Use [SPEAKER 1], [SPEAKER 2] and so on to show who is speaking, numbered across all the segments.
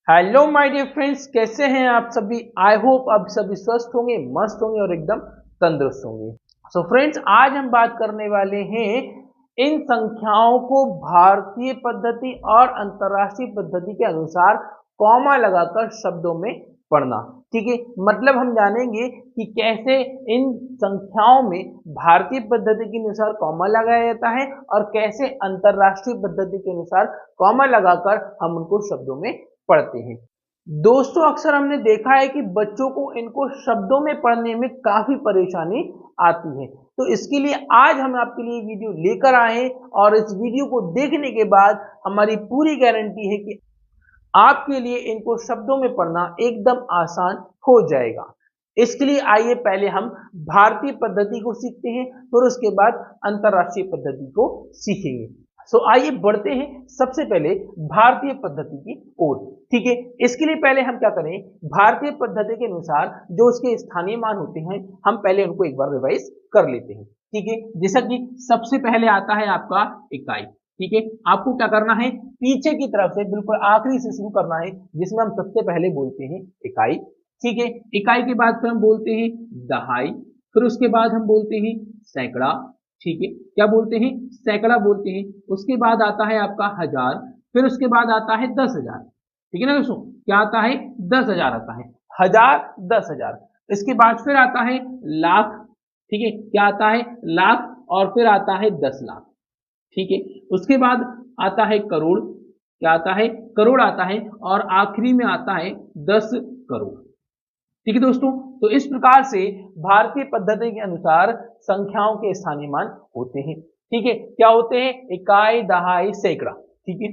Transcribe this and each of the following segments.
[SPEAKER 1] Hello my dear friends, कैसे हैं आप सभी। आई होप आप सभी स्वस्थ होंगे, मस्त होंगे और एकदम तंदुरुस्त होंगे। सो फ्रेंड्स, आज हम बात करने वाले हैं इन संख्याओं को भारतीय पद्धति और अंतर्राष्ट्रीय पद्धति के अनुसार कॉमा लगाकर शब्दों में पढ़ना। ठीक है, मतलब हम जानेंगे कि कैसे इन संख्याओं में भारतीय पद्धति के अनुसार कॉमा लगाया जाता है और कैसे अंतर्राष्ट्रीय पद्धति के अनुसार कॉमा लगाकर हम उनको शब्दों में पढ़ते हैं। दोस्तों, अक्सर हमने देखा है कि बच्चों को इनको शब्दों में पढ़ने में काफी परेशानी आती है। तो इसके लिए आज हम आपके लिए वीडियो लेकर आए हैं और इस वीडियो को देखने के बाद हमारी पूरी गारंटी है कि आपके लिए इनको शब्दों में पढ़ना एकदम आसान हो जाएगा। इसके लिए आइए पहले हम भारतीय पद्धति को सीखते हैं, फिर उसके बाद अंतरराष्ट्रीय पद्धति को सीखेंगे। आइए बढ़ते हैं सबसे पहले भारतीय पद्धति की ओर। ठीक है, इसके लिए पहले हम क्या करें, भारतीय पद्धति के अनुसार जो उसके स्थानीय मान होते हैं हम पहले उनको एक बार रिवाइज कर लेते हैं। ठीक है, जैसा कि सबसे पहले आता है आपका इकाई। ठीक है, आपको क्या करना है, पीछे की तरफ से बिल्कुल आखिरी से शुरू करना है, जिसमें हम सबसे पहले बोलते हैं इकाई। ठीक है, इकाई के बाद फिर हम बोलते हैं दहाई, फिर उसके बाद हम बोलते हैं सैकड़ा। ठीक है, क्या बोलते हैं, सैकड़ा बोलते हैं। उसके बाद आता है आपका हजार, फिर उसके बाद आता है 10,000। ठीक है ना दोस्तों, क्या आता है, 10,000 आता है, हजार 10,000। इसके बाद फिर आता है लाख। ठीक है, क्या आता है, लाख, और फिर आता है 10 लाख। ठीक है, उसके बाद आता है करोड़। क्या आता है, करोड़ आता है, और आखिरी में आता है 10 करोड़। ठीक है दोस्तों, तो इस प्रकार से भारतीय पद्धति के अनुसार संख्याओं के स्थानीय मान होते हैं। ठीक है, क्या होते हैं, इकाई, दहाई, सैकड़ा। ठीक है,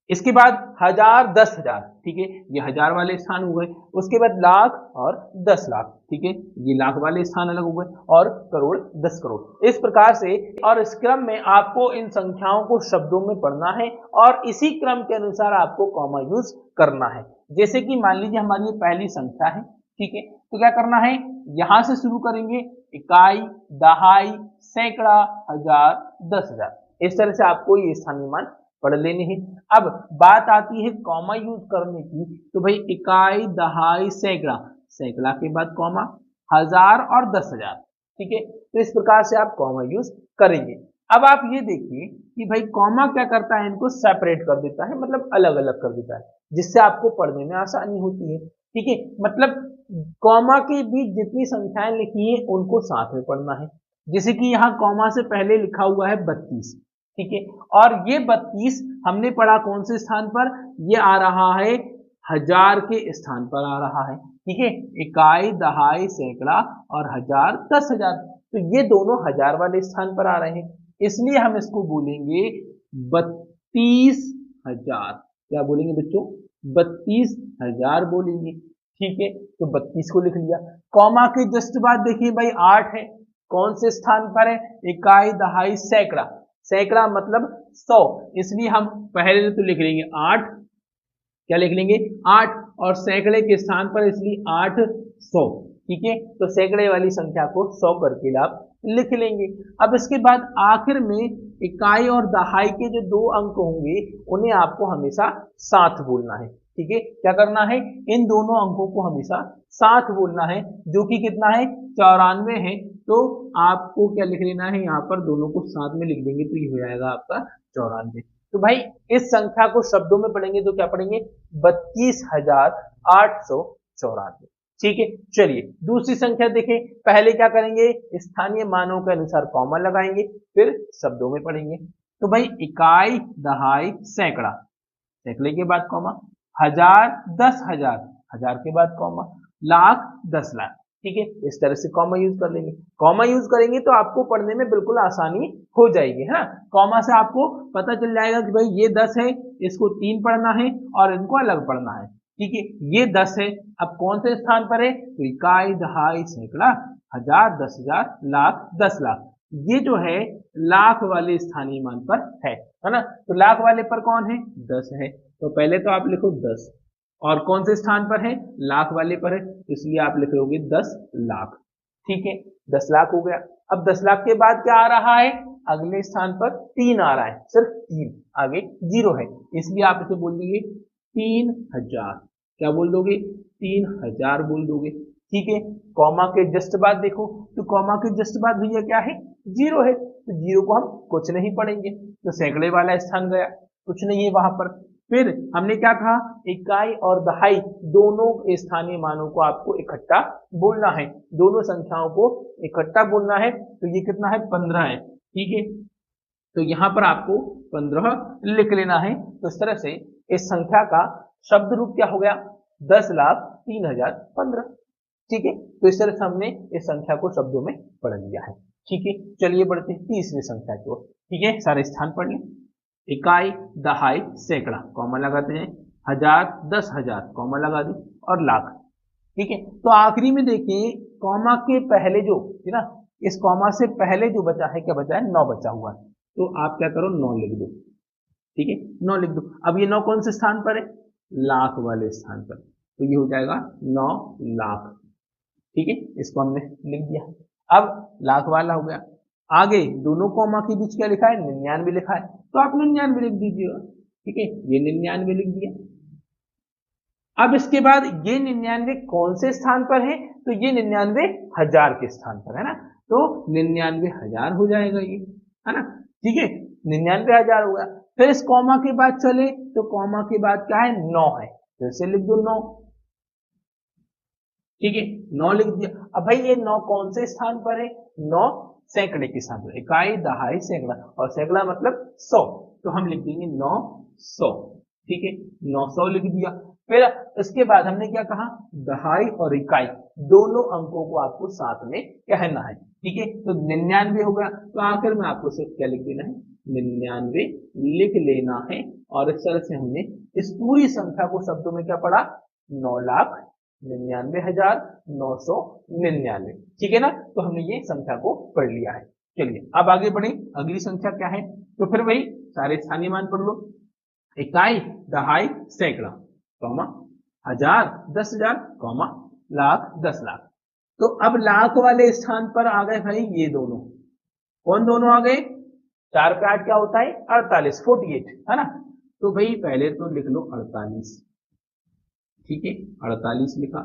[SPEAKER 1] इसके बाद हजार, 10,000। ठीक है, ये हजार वाले स्थान हो गए। उसके बाद लाख और 10 लाख। ठीक है, ये लाख वाले स्थान अलग हो गए, और करोड़, 10 करोड़, इस प्रकार से। और इस क्रम में आपको इन संख्याओं को शब्दों में पढ़ना है और इसी क्रम के अनुसार आपको कॉमा यूज करना है। जैसे कि मान लीजिए हमारी ये पहली संख्या है। ठीक है, तो क्या करना है, यहां से शुरू करेंगे, इकाई, दहाई, सैकड़ा, हजार, 10,000। इस तरह से आपको ये स्थानीय मान पढ़ लेने हैं। अब बात आती है कॉमा यूज करने की, तो भाई इकाई, दहाई, सैकड़ा, सैकड़ा के बाद कॉमा, हजार और 10,000। ठीक है, तो इस प्रकार से आप कॉमा यूज करेंगे। अब आप ये देखिए कि भाई कॉमा क्या करता है, इनको सेपरेट कर देता है, मतलब अलग अलग कर देता है, जिससे आपको पढ़ने में आसानी होती है। ठीक है, मतलब कॉमा के बीच जितनी संख्याएं लिखी है उनको साथ में पढ़ना है। जैसे कि यहाँ कॉमा से पहले लिखा हुआ है 32। ठीक है, और ये 32 हमने पढ़ा कौन से स्थान पर, ये आ रहा है हजार के स्थान पर आ रहा है। ठीक है, इकाई, दहाई, सैकड़ा और हजार, 10,000, तो ये दोनों हजार वाले स्थान पर आ रहे हैं, इसलिए हम इसको बोलेंगे 32,000। क्या बोलेंगे बच्चों, 32,000 बोलेंगे। ठीक है, तो 32 को लिख लिया। कॉमा के जस्ट बाद देखिए भाई 8 है, कौन से स्थान पर है, इकाई, दहाई, सैकड़ा। सैकड़ा मतलब 100, इसलिए हम पहले तो लिख लेंगे 8। क्या लिख लेंगे, 8, और सैकड़े के स्थान पर इसलिए 800। ठीक है, तो सैकड़े वाली संख्या को 100 करके आप लिख लेंगे। अब इसके बाद आखिर में इकाई और दहाई के जो 2 अंक होंगे उन्हें आपको हमेशा साथ बोलना है। ठीक है, क्या करना है, इन दोनों अंकों को हमेशा साथ बोलना है, जो कि कितना है, 94 है। तो आपको क्या लिख लेना है, यहाँ पर दोनों को साथ में लिख देंगे, तो ये हो जाएगा आपका 94। तो भाई इस संख्या को शब्दों में पढ़ेंगे तो क्या पढ़ेंगे, 32,894। ठीक है, चलिए दूसरी संख्या देखें। पहले क्या करेंगे, स्थानीय मानों के अनुसार कॉमा लगाएंगे, फिर शब्दों में पढ़ेंगे। तो भाई इकाई, दहाई, सैकड़ा, सैकड़े के बाद कॉमा, हजार, 10,000, हजार के बाद कॉमा, लाख, 10 लाख। ठीक है, इस तरह से कॉमा यूज कर लेंगे। कॉमा यूज करेंगे तो आपको पढ़ने में बिल्कुल आसानी हो जाएगी, है ना। कॉमा से आपको पता चल जाएगा कि भाई ये 10 है, इसको 3 पढ़ना है और इनको अलग पढ़ना है। ठीक है, ये 10 है, अब कौन से स्थान पर है, तो इकाई, दहाई, सैकड़ा, हजार, 10,000, लाख, 10 लाख। ये जो है लाख वाले स्थानीय मान पर है ना। तो लाख वाले पर कौन है, 10 है, तो पहले तो आप लिखो 10, और कौन से स्थान पर है, लाख वाले पर है, इसलिए आप लिख लोगे 10 लाख। ठीक है, 10 लाख हो गया। अब 10 लाख के बाद क्या आ रहा है, अगले स्थान पर 3 आ रहा है, सिर्फ 3, आगे 0 है, इसलिए आप इसे बोल दीजिए 3000, क्या बोल दोगे? 3000 बोल दोगे। ठीक है, कॉमा के जस्ट बाद देखो, तो कॉमा के जस्ट बाद भैया क्या है? जीरो है, तो जीरो को हम कुछ नहीं पढ़ेंगे, तो सैकड़े वाला स्थान गया, कुछ नहीं है वहां पर। फिर हमने क्या कहा? इकाई और दहाई दोनों स्थानीय मानों को आपको इकट्ठा बोलना है, दोनों संख्याओं को इकट्ठा बोलना है, तो ये कितना है? 15 है। ठीक है, तो यहां पर आपको 15 लिख लेना है। तो इस तरह से इस संख्या का शब्द रूप क्या हो गया? 10,03,015। ठीक है, तो इस तरह से हमने इस संख्या को शब्दों में पढ़ लिया है। ठीक है, चलिए बढ़ते हैं तीसरी संख्या की ओर। ठीक है, सारे स्थान पढ़ लें। इकाई, दहाई, सैकड़ा, कॉमा लगाते हैं, 1000, 10,000, कॉमा लगा दी, और लाख। ठीक है, तो आखिरी में देखिए कॉमा के पहले जो है ना, इस कॉमा से पहले जो बचा है, क्या बचा है? 9 बचा हुआ है, तो आप क्या करो? 9 लिख दो। ठीक है, 9 लिख दो। अब ये 9 कौन से स्थान पर है? लाख वाले स्थान पर, तो ये हो जाएगा 9 लाख। ठीक है, इसको हमने लिख दिया। अब लाख वाला हो गया, आगे दोनों कॉमा के बीच क्या लिखा है? 99 लिखा है, तो आप 99 लिख दीजिएगा। ठीक है, ये 99 लिख दिया। अब इसके बाद ये 99 कौन से स्थान पर है? तो ये 99,000 के स्थान पर है ना, तो 99,000 हो जाएगा ये, है ना। ठीक है, 99,000 हो गया। फिर इस कॉमा के बाद चले, तो कॉमा के बाद क्या है? 9 है, तो इसे लिख दो 9। ठीक है, 9 लिख दिया। अब भाई ये 9 कौन से स्थान पर है? 9 सैकड़े के स्थान पर, इकाई, दहाई, सैकड़ा, और सैकड़ा मतलब 100, तो हम लिख देंगे 900। ठीक है, 900 लिख दिया। फिर इसके बाद हमने क्या कहा? दहाई और इकाई दोनों अंकों को आपको साथ में कहना है। ठीक है, तो 99 हो गया, तो आखिर में आपको सिर्फ क्या लिख देना है? 99 लिख लेना है। और इस तरह से हमने इस पूरी संख्या को शब्दों में क्या पढ़ा? 9,99,999। ठीक है ना, तो हमने ये संख्या को पढ़ लिया है। चलिए अब आगे बढ़े, अगली संख्या क्या है? तो फिर वही सारे स्थानीय मान पढ़ लो। इकाई, दहाई, सैकड़ा, कॉमा, 1000, 10,000, कॉमा, लाख, 10 लाख। तो अब लाख वाले स्थान पर आ गए भाई ये दोनों। कौन दोनों आ गए? 4 पे 8 क्या होता है? 48, 48, है ना। तो भाई पहले तो लिख लो 48। ठीक है, 48 लिखा।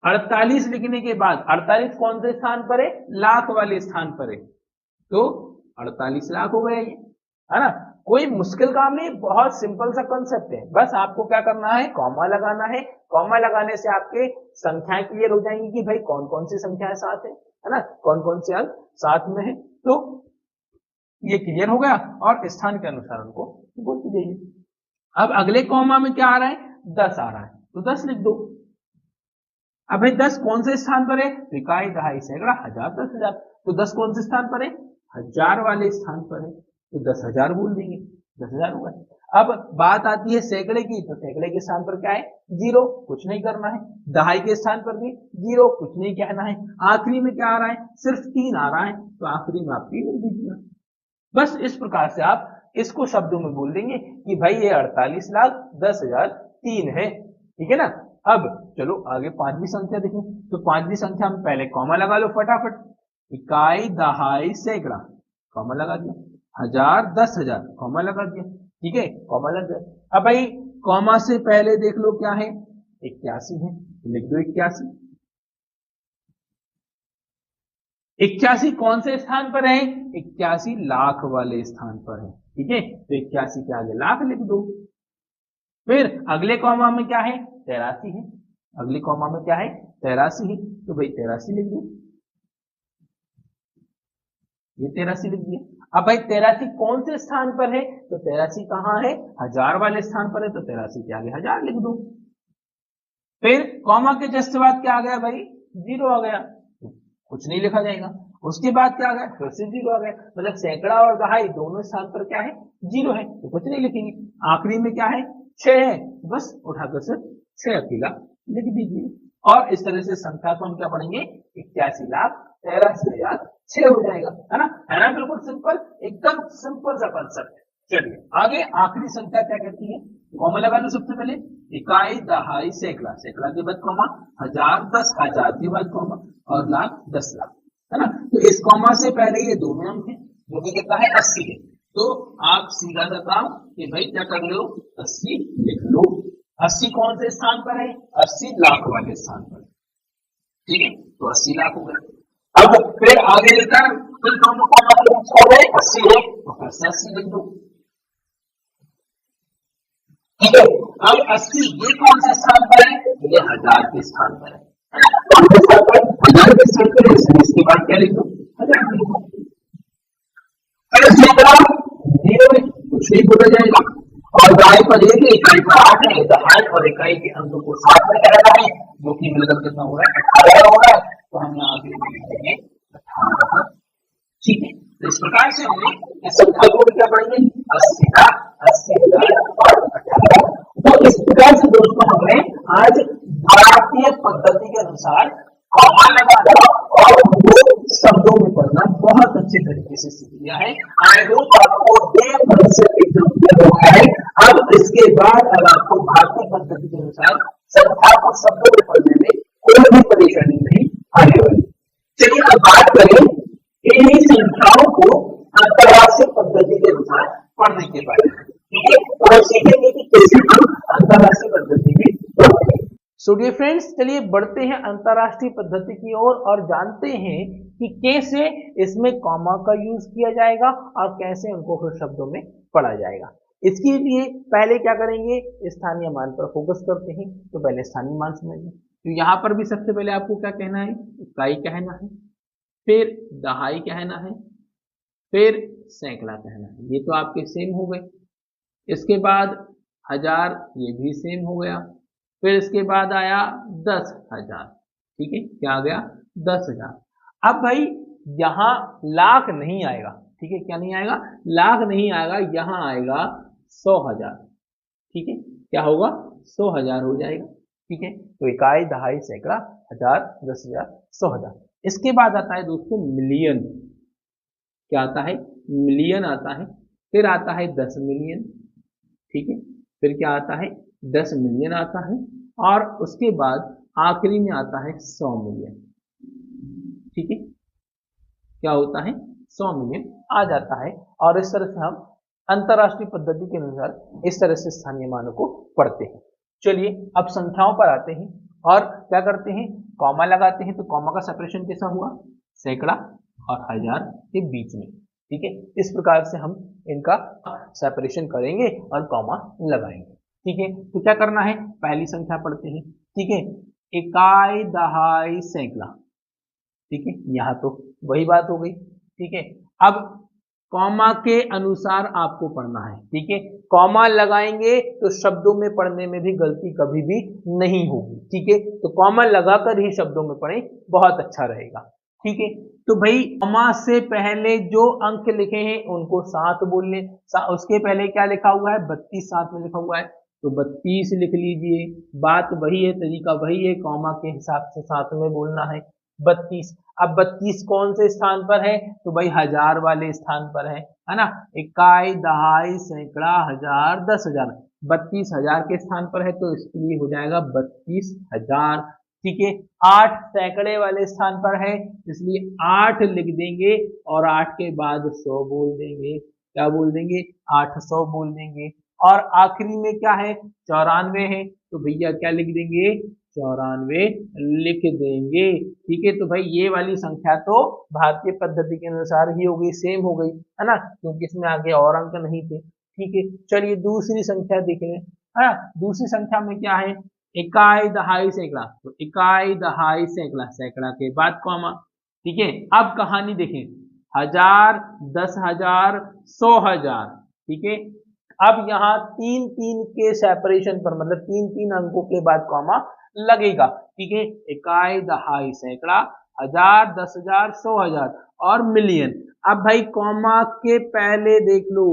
[SPEAKER 1] 48 लिखने के बाद 48 कौन से स्थान पर है? लाख वाले स्थान पर है, तो 48 लाख हो गया ये, है ना। कोई मुश्किल काम नहीं, बहुत सिंपल सा कंसेप्ट है। बस आपको क्या करना है? कॉमा लगाना है। कॉमा लगाने से आपके संख्याएं क्लियर हो जाएंगी कि भाई कौन कौन सी संख्याएं साथ है ना, कौन कौन से अंक साथ में है। तो ये क्लियर हो गया, और स्थान के अनुसार उनको बोलते जाइए। अब अगले कॉमा में क्या आ रहा है? 10 आ रहा है, तो 10 लिख दो। अब भाई 10 कौन से स्थान पर है? इकाई, दहाई, सैकड़ा, 1000, 10,000, तो 10 कौन से स्थान पर है? 1000 वाले स्थान पर है, तो 10,000 बोल देंगे, 10,000 हुआ। अब बात आती है सैकड़े की, तो सैकड़े के स्थान पर क्या है? 0, कुछ नहीं करना है। दहाई के स्थान पर भी 0, कुछ नहीं कहना है। आखिरी में क्या आ रहा है? सिर्फ 3 आ रहा है, तो आखिरी में आप 3 लिख दीजिएगा। बस इस प्रकार से आप इसको शब्दों में बोल देंगे कि भाई ये 48,10,003 है। ठीक है ना। अब चलो आगे पांचवी संख्या देखें, तो पांचवी संख्या में पहले कॉमा लगा लो फटाफट। इकाई, दहाई, सैकड़ा, कॉमा लगा दिया। 1000, 10,000, कॉमा लगा दिया। ठीक है, कॉमा लग गया। अब भाई कॉमा से पहले देख लो क्या है? 81 है, लिख दो 81। 81 कौन से स्थान पर है? 81 लाख वाले स्थान पर है। ठीक है, तो 81 के आगे लाख लिख दो। फिर अगले कॉमा में क्या है? 83 है। अगले कॉमा में क्या है? 83 है, तो भाई 83 लिख दो। ये 83 लिख दिया। अब भाई 83 कौन से स्थान पर है? तो 83 कहां है? 1000 वाले स्थान पर है, तो 83 के आगे 1000 लिख दो। फिर कॉमा के जस्ट बाद क्या आ गया भाई? 0 आ गया, तो कुछ नहीं लिखा जाएगा। उसके बाद क्या आ गया? फिर से 0 आ गया, मतलब सैकड़ा और दहाई दोनों स्थान पर क्या है? 0 है, तो कुछ नहीं लिखेंगे। आखिरी में क्या है? 6 है, बस उठाकर सिर्फ 6 अकेला लिख दीजिए। और इस तरह से संख्या को हम क्या पढ़ेंगे? 81,83,006 हो जाएगा, है ना। बिल्कुल सिंपल, एकदम सिंपल सा कंसेप्ट। चलिए आगे आखिरी संख्या क्या कहती है? कॉमा लगा लो सबसे पहले। इकाई, दहाई, सैकड़ा, सैकड़ा के बाद कॉमा, 1000, 10,000 के बाद कॉमा, और लाख, 10 लाख, है ना। तो इस कॉमा से पहले ये दोनों अंक है, जो कि कितना है? 80 है। तो आप सीधा सा काम कि भाई क्या कर लो? 80 लिख लो। 80 कौन से स्थान पर है? 80 लाख वाले स्थान पर। ठीक है, तो 80 लाख हो गए। अब फिर आगे लेकर फिर दोनों कॉमा के बीच हो गए 80 है, तो फिर से 80 लिख दो। ठीक है, अब 80 ये कौन से स्थान पर है? ये 1000 के स्थान पर है। कौन से स्थान पर? 1000 के स्थान पर है, इसके बाद क्या लिख दो? 1000 लिख दो। फिर जीरो कुछ नहीं बोला जाएगा, और दहाई पर एक इकाई पर 8 है, दहाई और इकाई के अंकों को साथ में करना है, जो कि मिलकर कितना हो रहा है? 18 हो रहा है। तो हम यहाँ पे लिखेंगे 18। ठीक है, तो इस प्रकार से हमने इस संख्या को क्या पढ़ेंगे? 80 लाख, 80,000 और 18। तो इस प्रकार से दोस्तों हमने आज भारतीय पद्धति के अनुसार कॉमा लगाना और वो शब्दों में पढ़ना बहुत अच्छे तरीके से सीख लिया है। आई होप आपको है। अब इसके बाद अब आपको भारतीय पद्धति के अनुसार संख्या को शब्दों में पढ़ने में कोई भी परेशानी नहीं आने वाली। चलिए अब बात करें इन्हीं संख्याओं को अंतरराष्ट्रीय पद्धति के अनुसार पढ़ने के बारे में। ठीक है, तो हम सीखेंगे कि कैसे हम अंतरराष्ट्रीय पद्धति में पढ़ते हैं। सो डियर फ्रेंड्स, चलिए बढ़ते हैं अंतरराष्ट्रीय पद्धति की ओर और जानते हैं कि कैसे इसमें कॉमा का यूज किया जाएगा और कैसे उनको फिर शब्दों में पढ़ा जाएगा। इसके लिए पहले क्या करेंगे? स्थानीय मान पर फोकस करते हैं। तो पहले स्थानीय मान समझिए। तो यहाँ पर भी सबसे पहले आपको क्या कहना है? इकाई कहना है, फिर दहाई कहना है, फिर सैकड़ा कहना है। ये तो आपके सेम हो गए। इसके बाद 1000, ये भी सेम हो गया। फिर इसके बाद आया 10,000। ठीक है, क्या आ गया? 10,000। अब भाई यहां लाख नहीं आएगा। ठीक है, क्या नहीं आएगा? लाख नहीं आएगा, यहां आएगा 100,000। ठीक है, क्या होगा? 100,000 हो जाएगा। ठीक है, तो इकाई, दहाई, सैकड़ा, 1000, 10,000, 100,000। इसके बाद आता है दोस्तों मिलियन। क्या आता है? मिलियन आता है। फिर आता है 10 मिलियन। ठीक है, फिर क्या आता है? 10 मिलियन आता है, और उसके बाद आखिरी में आता है 100 मिलियन। ठीक है, क्या होता है? 100 मिलियन आ जाता है। और इस तरह से हम अंतरराष्ट्रीय पद्धति के अनुसार इस तरह से स्थानीय मानों को पढ़ते हैं। चलिए अब संख्याओं पर आते हैं और क्या करते हैं? कॉमा लगाते हैं। तो कॉमा का सेपरेशन कैसा हुआ? सैकड़ा और 1000 के बीच में। ठीक है, इस प्रकार से हम इनका सेपरेशन करेंगे और कॉमा लगाएंगे। ठीक है, तो क्या करना है? पहली संख्या पढ़ते हैं। ठीक है, इकाई, दहाई, सैकड़ा। ठीक है, यहां तो वही बात हो गई। ठीक है, अब कॉमा के अनुसार आपको पढ़ना है। ठीक है, कॉमा लगाएंगे तो शब्दों में पढ़ने में भी गलती कभी भी नहीं होगी। ठीक है, तो कॉमा लगाकर ही शब्दों में पढ़ें, बहुत अच्छा रहेगा। ठीक है, तो भाई कॉमा से पहले जो अंक लिखे हैं उनको साथ बोल लें। उसके पहले क्या लिखा हुआ है? 32 साथ में लिखा हुआ है, तो 32 लिख लीजिए। बात वही है, तरीका वही है, कॉमा के हिसाब से साथ में बोलना है 32। अब 32 कौन से स्थान पर है? तो भाई 1000 वाले स्थान पर है ना। इकाई, दहाई, सैकड़ा, 1000, 10,000, 32,000 के स्थान पर है, तो इसके लिए हो जाएगा 32,000। ठीक है, 8 सैकड़े वाले स्थान पर है, इसलिए 8 लिख देंगे और 8 के बाद 100 बोल देंगे। क्या बोल देंगे? 800 बोल देंगे। और आखिरी में क्या है? 94 है, तो भैया क्या लिख देंगे? 94 लिख देंगे। ठीक है, तो भाई ये वाली संख्या तो भारतीय पद्धति के अनुसार ही हो गई, सेम हो गई, है ना, क्योंकि इसमें आगे और अंक नहीं थे। ठीक है, चलिए दूसरी संख्या देख लें। है, दूसरी संख्या में क्या है? इकाई, दहाई, सैकड़ा। तो इकाई, दहाई, सैकड़ा, सैकड़ा के बाद कॉमा। ठीक है, अब कहानी देखें। 1000, 10,000, 100,000। ठीक है, अब यहाँ 3-3 के सेपरेशन पर, मतलब 3-3 अंकों के बाद कॉमा लगेगा। ठीक है, इकाई, दहाई, सैकड़ा, 1000, 10,000, 100,000 और मिलियन। अब भाई कॉमा के पहले देख लो,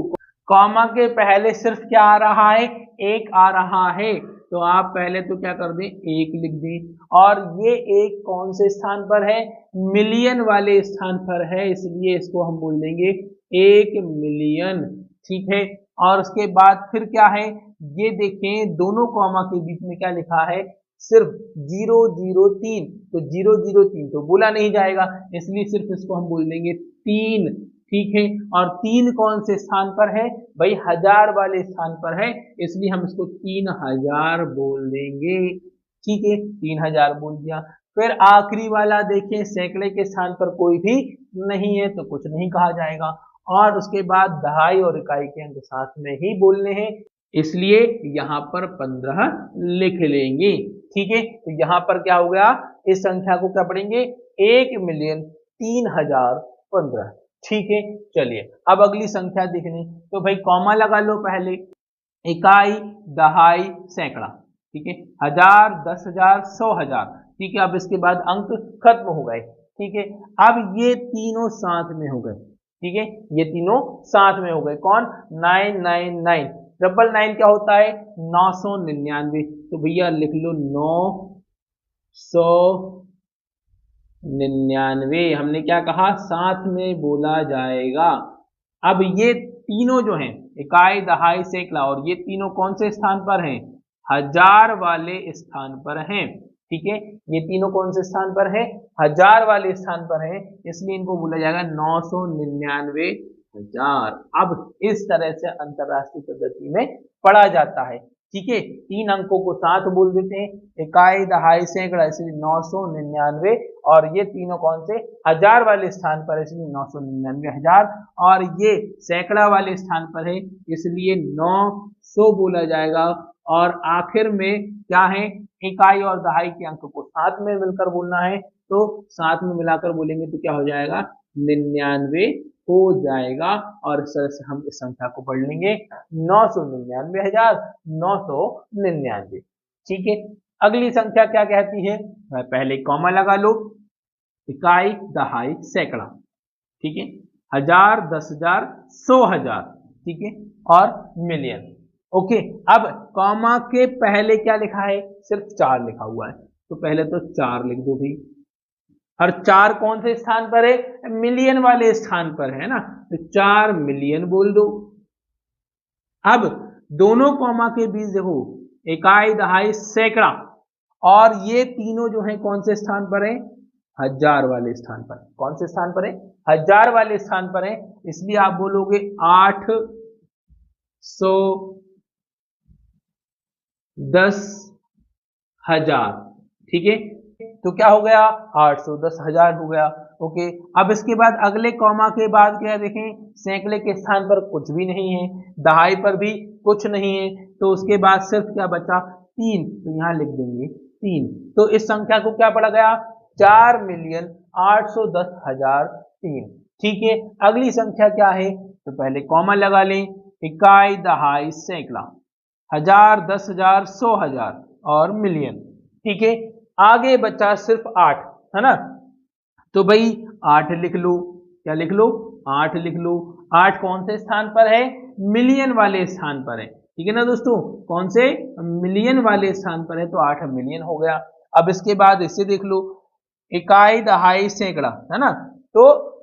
[SPEAKER 1] कॉमा के पहले सिर्फ क्या आ रहा है? 1 आ रहा है, तो आप पहले तो क्या कर दें? 1 लिख दें। और ये 1 कौन से स्थान पर है? मिलियन वाले स्थान पर है, इसलिए इसको हम बोल देंगे 1 मिलियन। ठीक है, और उसके बाद फिर क्या है? ये देखें, दोनों कॉमा के बीच में क्या लिखा है? सिर्फ 003। तो 003 तो बोला नहीं जाएगा, इसलिए सिर्फ इसको हम बोल देंगे 3 ठीक है। और 3 कौन से स्थान पर है भाई, 1000 वाले स्थान पर है, इसलिए हम इसको 3000 बोल देंगे। ठीक है, 3000 बोल दिया। फिर आखिरी वाला देखिए, सैकड़े के स्थान पर कोई भी नहीं है तो कुछ नहीं कहा जाएगा। और उसके बाद दहाई और इकाई के अंक साथ में ही बोलने हैं, इसलिए यहाँ पर 15 लिख लेंगे। ठीक है, तो यहाँ पर क्या हो गया, इस संख्या को क्या पढ़ेंगे, 1,03,015। ठीक है, चलिए अब अगली संख्या देखनी, तो भाई कॉमा लगा लो पहले, इकाई, दहाई, सैकड़ा। ठीक है, 1000, 10,000, 100,000। ठीक है, अब इसके बाद अंक खत्म हो गए। ठीक है, अब ये तीनों साथ में हो गए। ठीक है, ये तीनों साथ में हो गए, कौन, 999। 999 क्या होता है, 999। तो भैया लिख लो 999। हमने क्या कहा, साथ में बोला जाएगा। अब ये तीनों जो हैं, इकाई, दहाई, सैकड़ा, और ये तीनों कौन से स्थान पर हैं, 1000 वाले स्थान पर हैं। ठीक है, ये तीनों कौन से स्थान पर है, 1000 वाले स्थान पर है, इसलिए इनको बोला जाएगा 999,000। अब इस तरह से अंतरराष्ट्रीय पद्धति में पढ़ा जाता है। ठीक है, 3 अंकों को साथ बोल देते हैं, इकाई, दहाई, सैकड़ा, इसलिए 999। और ये तीनों कौन से, 1000 वाले स्थान पर है, इसलिए 999,000। और ये सैकड़ा वाले स्थान पर है, इसलिए 900 बोला जाएगा। और आखिर में क्या है, इकाई और दहाई के अंक को साथ में मिलकर बोलना है, तो साथ में मिलाकर बोलेंगे तो क्या हो जाएगा, 99 हो जाएगा। और इस तरह से हम इस संख्या को पढ़ लेंगे, 999,999। ठीक है, अगली संख्या क्या कहती है, पहले कॉमा लगा लो, इकाई, दहाई, सैकड़ा। ठीक है, 1000, 10,000, 100,000। ठीक है, और मिलियन। ओके, अब कॉमा के पहले क्या लिखा है, सिर्फ 4 लिखा हुआ है, तो पहले तो 4 लिख दो भाई। और 4 कौन से स्थान पर है, मिलियन वाले स्थान पर है ना, तो 4 मिलियन बोल दो। अब दोनों कॉमा के बीच देखो, इकाई, दहाई, सैकड़ा, और ये तीनों जो है कौन से स्थान पर है, 1000 वाले स्थान पर। कौन से स्थान पर है, 1000 वाले स्थान पर है, इसलिए आप बोलोगे 810,000। ठीक है, तो क्या हो गया, 810,000 हो गया। ओके, अब इसके बाद अगले कॉमा के बाद क्या देखें, सैकड़े के स्थान पर कुछ भी नहीं है, दहाई पर भी कुछ नहीं है, तो उसके बाद सिर्फ क्या बचा, 3, तो यहां लिख देंगे 3। तो इस संख्या को क्या पढ़ा गया, 4,810,003। ठीक है, अगली संख्या क्या है, तो पहले कॉमा लगा लें, इकाई, दहाई, सैकड़ा, 1000, 10,000, 100,000 और मिलियन। ठीक है, आगे बचा सिर्फ 8, है ना, तो भाई 8 लिख लो। क्या लिख लो, 8 लिख लो। 8 कौन से स्थान पर है, मिलियन वाले स्थान पर है। ठीक है ना दोस्तों, कौन से, मिलियन वाले स्थान पर है, तो 8 मिलियन हो गया। अब इसके बाद इसे देख लो, इकाई, दहाई, सैकड़ा, है ना, तो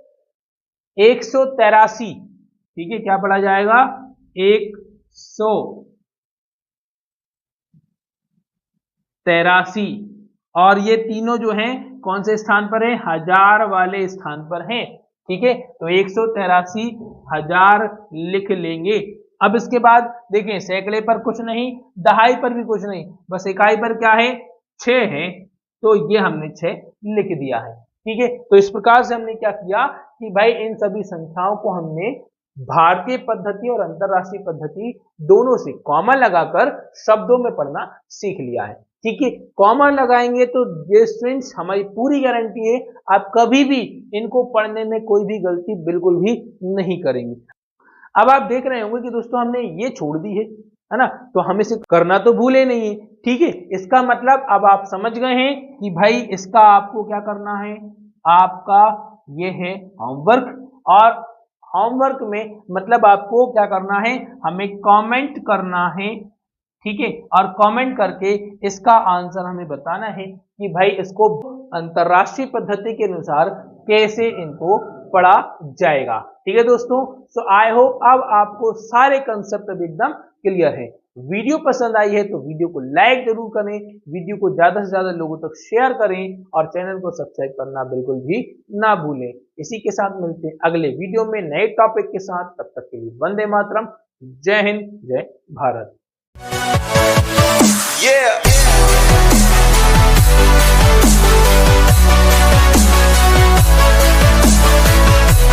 [SPEAKER 1] 183। ठीक है, क्या पढ़ा जाएगा, 183। और ये तीनों जो हैं कौन से स्थान पर है, 1000 वाले स्थान पर हैं। ठीक है, तो 183,000 लिख लेंगे। अब इसके बाद देखें, सैकड़े पर कुछ नहीं, दहाई पर भी कुछ नहीं, बस इकाई पर क्या है, 6 है, तो ये हमने 6 लिख दिया है। ठीक है, तो इस प्रकार से हमने क्या किया कि भाई इन सभी संख्याओं को हमने भारतीय पद्धति और अंतरराष्ट्रीय पद्धति दोनों से कॉमा लगाकर शब्दों में पढ़ना सीख लिया है। ठीक है, कॉमा लगाएंगे तो ये स्टूडेंट्स हमारी पूरी गारंटी है, आप कभी भी इनको पढ़ने में कोई भी गलती बिल्कुल भी नहीं करेंगे। अब आप देख रहे होंगे कि दोस्तों हमने ये छोड़ दी है ना, तो हम इसे करना तो भूले नहीं है। ठीक है, इसका मतलब अब आप समझ गए हैं कि भाई इसका आपको क्या करना है, आपका ये है होमवर्क। और होमवर्क में मतलब आपको क्या करना है, हमें कमेंट करना है। ठीक है, और कमेंट करके इसका आंसर हमें बताना है कि भाई इसको अंतरराष्ट्रीय पद्धति के अनुसार कैसे इनको पढ़ा जाएगा। ठीक है दोस्तों, सो आई होप अब आपको सारे कंसेप्ट अब एकदम क्लियर है। वीडियो पसंद आई है तो वीडियो को लाइक जरूर करें, वीडियो को ज्यादा से ज्यादा लोगों तक शेयर करें और चैनल को सब्सक्राइब करना बिल्कुल भी ना भूलें। इसी के साथ मिलते हैं अगले वीडियो में नए टॉपिक के साथ। तब तक के लिए वंदे मातरम, जय हिंद, जय भारत।